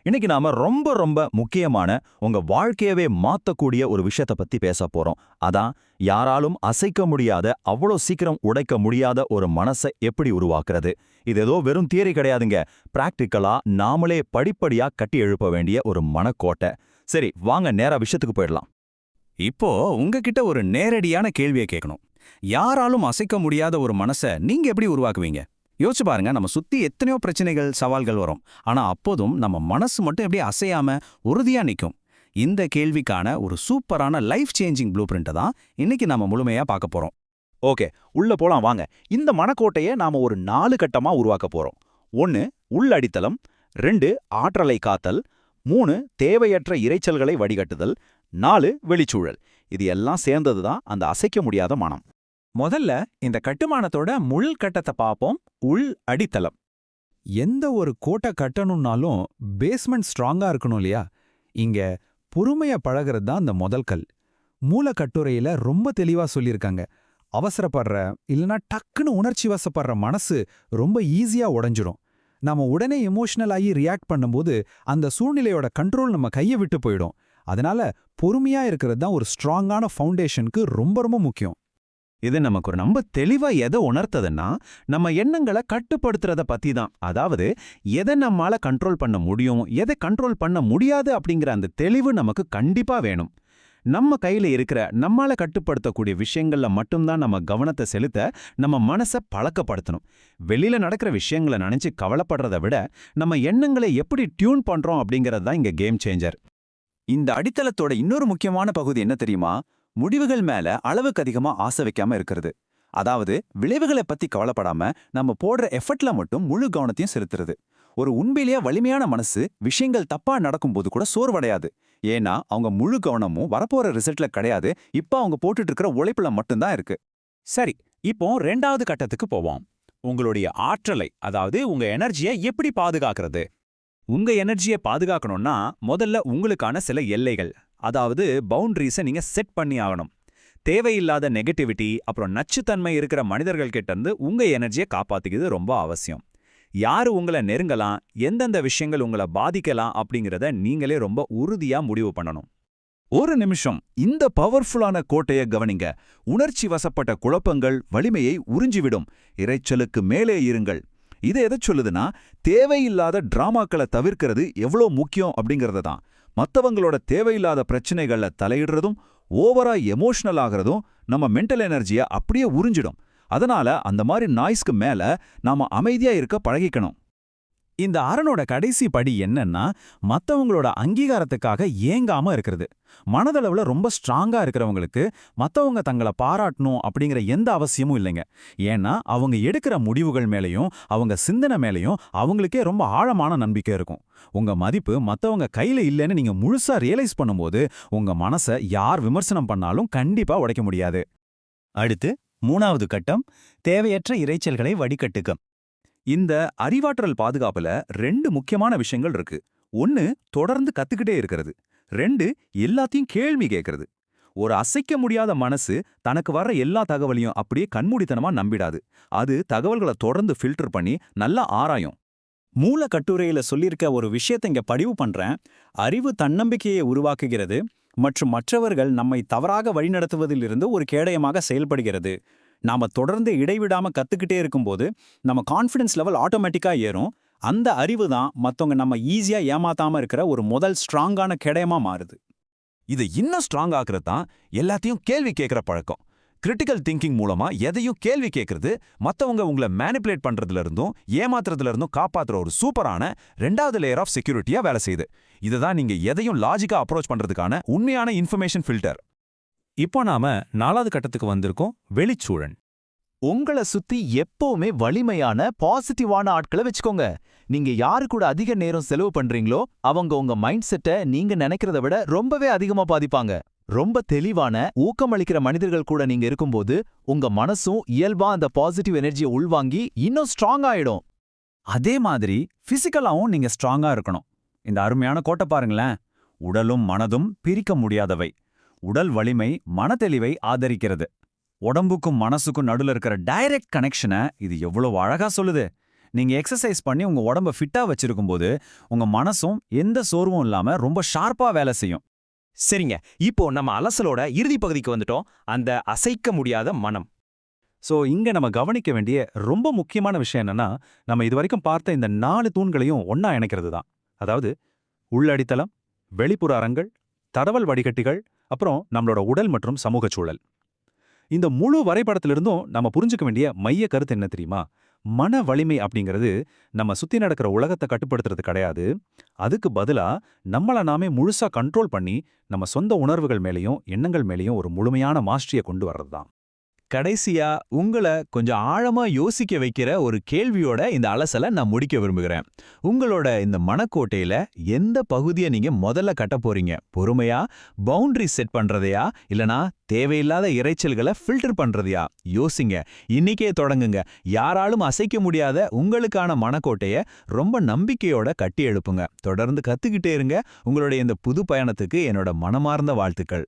இன்னைக்கு நாம ரொம்ப ரொம்ப முக்கியமான உங்க வாழ்க்கையவே மாத்தக்கூடிய ஒரு விஷயத்த பத்தி பேச போறோம். அதான் யாராலும் அசைக்க முடியாத, அவ்வளோ சீக்கிரம் உடைக்க முடியாத ஒரு மனசை எப்படி உருவாக்குறது. இது ஏதோ வெறும் தியரி கிடையாதுங்க. பிராக்டிக்கலா நாமளே படிப்படியா கட்டி எழுப்ப வேண்டிய ஒரு மனக்கோட்டை. சரி, வாங்க நேரா விஷயத்துக்கு போயிடலாம். இப்போ உங்ககிட்ட ஒரு நேரடியான கேள்வியை கேட்கணும். யாராலும் அசைக்க முடியாத ஒரு மனசை நீங்க எப்படி உருவாக்குவீங்க? யோசிச்சு பாருங்க. நம்ம சுத்தி எத்தனையோ பிரச்சனைகள், சவால்கள் வரும். ஆனா அப்போதும் நம்ம மனசு மட்டும் எப்படி அசையாம உறுதியா நிற்கும்? இந்த கேள்விக்கான ஒரு சூப்பரான லைஃப் சேஞ்சிங் ப்ளூ பிரிண்ட்டை தான் இன்னைக்கு நம்ம முழுமையா பார்க்க போறோம். ஓகே, உள்ள போலாம் வாங்க. இந்த மனக்கோட்டையை நாம ஒரு 4 கட்டமா உருவாக்க போறோம். 1 உள்ளடித்தளம், 2 ஆற்றலை காத்தல், 3 தேவையற்ற இரைச்சல்களை வடிகட்டுதல், 4 வெளிச்சூழல். இது எல்லாம் சேர்ந்தது தான் அந்த அசைக்க முடியாத மனம். முதல்ல இந்த கட்டுமானத்தோட முள் கட்டத்தை பார்ப்போம். உள் அடித்தளம். எந்த ஒரு கோட்டை கட்டணும்னாலும் பேஸ்மெண்ட் ஸ்ட்ராங்கா இருக்கணும் இல்லையா? இங்க பொறுமையா பழகிறது தான் அந்த முதல் கல். மூல கட்டுரையில ரொம்ப தெளிவா சொல்லியிருக்காங்க. அவசரப்படுற இல்லனா டக்குன்னு உணர்ச்சி வசப்படுற மனசு ரொம்ப ஈஸியா உடைஞ்சிரும். நாம உடனே எமோஷனல் ஆகி ரியாக்ட் பண்ணும்போது அந்த சூழ்நிலையோட கண்ட்ரோல் நம்ம கையை விட்டு போயிடும். அதனால பொறுமையா இருக்கிறது தான் ஒரு ஸ்ட்ராங்கான ஃபவுண்டேஷனுக்கு ரொம்ப ரொம்ப முக்கியம். இது நமக்கு ஒரு ரொம்ப தெளிவா எதை உணர்த்ததுன்னா, நம்ம எண்ணங்களை கட்டுப்படுத்துறத பத்தி தான். அதாவது எதை நம்மால கண்ட்ரோல் பண்ண முடியும், எதை கண்ட்ரோல் பண்ண முடியாது அப்படிங்கிற அந்த தெளிவு நமக்கு கண்டிப்பா வேணும். நம்ம கையில இருக்கிற நம்மால கட்டுப்படுத்தக்கூடிய விஷயங்கள்ல மட்டும்தான் நம்ம கவனத்தை செலுத்த நம்ம மனசை பழக்கப்படுத்தணும். வெளியில நடக்கிற விஷயங்களை நினைச்சு கவலைப்படுறதை விட நம்ம எண்ணங்களை எப்படி டியூன் பண்றோம் அப்படிங்கிறது தான் இங்க கேம் சேஞ்சர். இந்த அடித்தளத்தோட இன்னொரு முக்கியமான பகுதி என்ன தெரியுமா? முடிவுகள் மேல அளவுக்கு அதிகமா ஆசை வைக்காம இருக்கிறது. அதாவது விளைவுகளை பத்தி கவலைப்படாம நம்ம போடுற எஃபர்ட்ல மட்டும் முழு கவனத்தையும் செலுத்துறது. ஒரு உண்மையிலேயே வலிமையான மனசு விஷயங்கள் தப்பா நடக்கும்போது கூட சோர்வடையாது. ஏன்னா அவங்க முழு கவனமும் வரப்போற ரிசல்ட்ல கிடையாது, இப்ப அவங்க போட்டுட்டு இருக்கிற உழைப்புல மட்டும்தான் இருக்கு. சரி, இப்போ 2வது கட்டத்துக்கு போவோம். உங்களுடைய ஆற்றலை, அதாவது உங்க எனர்ஜியை எப்படி பாதுகாக்கிறது? உங்க எனர்ஜியை பாதுகாக்கணும்னா முதல்ல உங்களுக்கான சில எல்லைகள், அதாவது பவுண்டரிஸை நீங்க செட் பண்ணி ஆகணும். தேவையில்லாத நெகட்டிவிட்டி அப்புறம் நச்சுத்தன்மை இருக்கிற மனிதர்கள் கிட்ட இருந்து உங்க எனர்ஜியை காப்பாத்திக்கிறது ரொம்ப அவசியம். யாரு உங்களை நெருங்கலாம், எந்தெந்த விஷயங்கள் உங்களை பாதிக்கலாம் அப்படிங்கிறத நீங்களே ரொம்ப உறுதியா முடிவு பண்ணணும். ஒரு நிமிஷம், இந்த பவர்ஃபுல்லான கோட்டையை கவனிங்க. உணர்ச்சி வசப்பட்ட குழப்பங்கள் வலிமையை உறிஞ்சிவிடும். இரைச்சலுக்கு மேலே இருங்கள். இது எதை சொல்லுதுன்னா, தேவையில்லாத டிராமாக்களை தவிர்க்கிறது எவ்வளோ முக்கியம் அப்படிங்கறத தான். மற்றவங்களோட தேவையில்லாத பிரச்சனைகள்ல தலையிடுறதும் ஓவரா எமோஷனல் ஆகிறதும் நம்ம மென்டல் எனர்ஜியை அப்படியே உறிஞ்சிடும். அதனால அந்த மாதிரி நாய்ஸ்க்கு மேல நாம அமைதியா இருக்க பழகிக்கணும். இந்த அரணோட கடைசி படி என்னன்னா, மத்தவங்களோட அங்கீகாரத்துக்காக ஏங்காம இருக்கிறது. மனதளவுல ரொம்ப ஸ்ட்ராங்கா இருக்கிறவங்களுக்கு மத்தவங்க தங்களை பாராட்டணும் அப்படிங்கிற எந்த அவசியமும் இல்லைங்க. ஏன்னா அவங்க எடுக்கிற முடிவுகள் மேலையும் அவங்க சிந்தனை மேலையும் அவங்களுக்கே ரொம்ப ஆழமான நம்பிக்கை இருக்கும். உங்க மதிப்பு மத்தவங்க கையில இல்லைன்னு நீங்க முழுசா ரியலைஸ் பண்ணும்போது உங்க மனசை யார் விமர்சனம் பண்ணாலும் கண்டிப்பா உடைக்க முடியாது. அடுத்து 3வது கட்டம், தேவையற்ற இரைச்சல்களை வடிகட்டுக. இந்த அறிவாற்றல் பாதுகாப்புல 2 முக்கியமான விஷயங்கள் இருக்கு. 1 தொடர்ந்து கத்துக்கிட்டே இருக்கிறது. 2 எல்லாத்தையும் கேள்வி கேட்கறது. ஒரு அசைக்க முடியாத மனசு தனக்கு வர்ற எல்லா தகவலையும் அப்படியே கண்மூடித்தனமா நம்பிடாது. அது தகவல்களை தொடர்ந்து ஃபில்டர் பண்ணி நல்லா ஆராயும். மூல கட்டுரையில சொல்லியிருக்க ஒரு விஷயத்தை இங்க பதிவு பண்றேன். அறிவு தன்னம்பிக்கையை உருவாக்குகிறது மற்றும் மற்றவர்கள் நம்மை தவறாக வழிநடத்துவதிலிருந்து ஒரு கேடயமாக செயல்படுகிறது. நாம தொடர்ந்து இடைவிடாம கத்துக்கிட்டே இருக்கும்போது நம்ம கான்ஃபிடன்ஸ் லெவல் ஆட்டோமேட்டிக்கா ஏறும். அந்த அறிவு தான் மத்தவங்க நம்ம ஈஸியா ஏமாத்தாம இருக்கிற ஒரு முதல் ஸ்ட்ராங்கான கேடயமா மாறுது. இது இன்னும் ஸ்ட்ராங் ஆக்குறது தான் எல்லாத்தையும் கேள்வி கேட்கிற பழக்கம். கிரிட்டிக்கல் திங்கிங் மூலமா எதையும் கேள்வி கேட்கறது மத்தவங்க உங்களை மேனிபுலேட் பண்றதுல இருந்தும் ஏமாத்துறதுல இருந்தும் காப்பாத்துற ஒரு சூப்பரான 2வது லேயர் ஆஃப் செக்யூரிட்டியா வேலை செய்யுது. இதுதான் நீங்க எதையும் லாஜிக்கா அப்ரோச் பண்றதுக்கான உண்மையான இன்ஃபர்மேஷன் ஃபில்டர். இப்போ நாம 4வது கட்டத்துக்கு வந்திருக்கோம். வெளிச்சூழல். உங்களை சுத்தி எப்பவுமே வலிமையான பாசிட்டிவான ஆட்களை வச்சுக்கோங்க. நீங்க யாரு கூட அதிக நேரம் செலவு பண்றீங்களோ அவங்க உங்க மைண்ட் செட்டை நீங்க நினைக்கிறத விட ரொம்பவே அதிகமா பாதிப்பாங்க. ரொம்ப தெளிவான ஊக்கமளிக்கிற மனிதர்கள் கூட நீங்க இருக்கும்போது உங்க மனசும் இயல்பா அந்த பாசிட்டிவ் எனர்ஜியை உள்வாங்கி இன்னும் ஸ்ட்ராங் ஆயிடும். அதே மாதிரி பிசிக்கலாவும் நீங்க ஸ்ட்ராங்கா இருக்கணும். இந்த அருமையான கோட்டை பாருங்களேன். உடலும் மனதும் பிரிக்க முடியாதவை. உடல் வலிமை மனத்தெளிவை ஆதரிக்கிறது. உடம்புக்கும் மனசுக்கும் நடுல இருக்கிற டைரக்ட் கனெக்ஷனை இது எவ்வளவு அழகா சொல்லுது. நீங்க எக்ஸசைஸ் பண்ணி உங்க உடம்ப ஃபிட்டா வச்சிருக்கும்போது உங்க மனசும் எந்த சோர்வும் இல்லாம ரொம்ப ஷார்ப்பா வேலை செய்யும். சரிங்க, இப்போ நம்ம அலசலோட இறுதி பகுதிக்கு வந்துட்டோம். அந்த அசைக்க முடியாத மனம். சோ இங்க நம்ம கவனிக்க வேண்டிய ரொம்ப முக்கியமான விஷயம் என்னன்னா, நம்ம இதுவரைக்கும் பார்த்த இந்த 4 தூண்களையும் ஒண்ணா இணைக்கிறது தான். அதாவது உள்ளடித்தளம், வெளிப்புற அறங்கள், தகவல் வடிகட்டிகள், அப்புறம் நம்மளோட உடல் மற்றும் சமூக சூழல். இந்த முழு வரைபடத்திலிருந்தும் நம்ம புரிஞ்சுக்க வேண்டிய மைய கருத்து என்ன தெரியுமா? மன வலிமை அப்படிங்கிறது நம்ம சுத்தி நடக்கிற உலகத்தை கட்டுப்படுத்துறது கிடையாது. அதுக்கு பதிலா நம்மள நாமே முழுசா கண்ட்ரோல் பண்ணி நம்ம சொந்த உணர்வுகள் மேலயும் எண்ணங்கள் மேலயும் ஒரு முழுமையான மாஸ்டரியை கொண்டு வர்றது தான். கடைசியா உங்கள கொஞ்சம் ஆழமா யோசிக்க வைக்கிற ஒரு கேள்வியோட இந்த அலசலை நான் முடிக்க விரும்புகிறேன். உங்களோட இந்த மனக்கோட்டையில எந்த பகுதியை நீங்க முதல்ல கட்ட போறீங்க? பொறுமையா பவுண்டரி செட் பண்றதையா, இல்லனா தேவையில்லாத இரைச்சல்களை ஃபில்டர் பண்றதையா? யோசிங்க. இன்னைக்கே தொடங்குங்க. யாராலும் அசைக்க முடியாத உங்களுக்கான மனக்கோட்டைய ரொம்ப நம்பிக்கையோட கட்டி எழுப்புங்க. தொடர்ந்து கத்துக்கிட்டே இருங்க. உங்களுடைய இந்த புது பயணத்துக்கு என்னோட மனமார்ந்த வாழ்த்துக்கள்.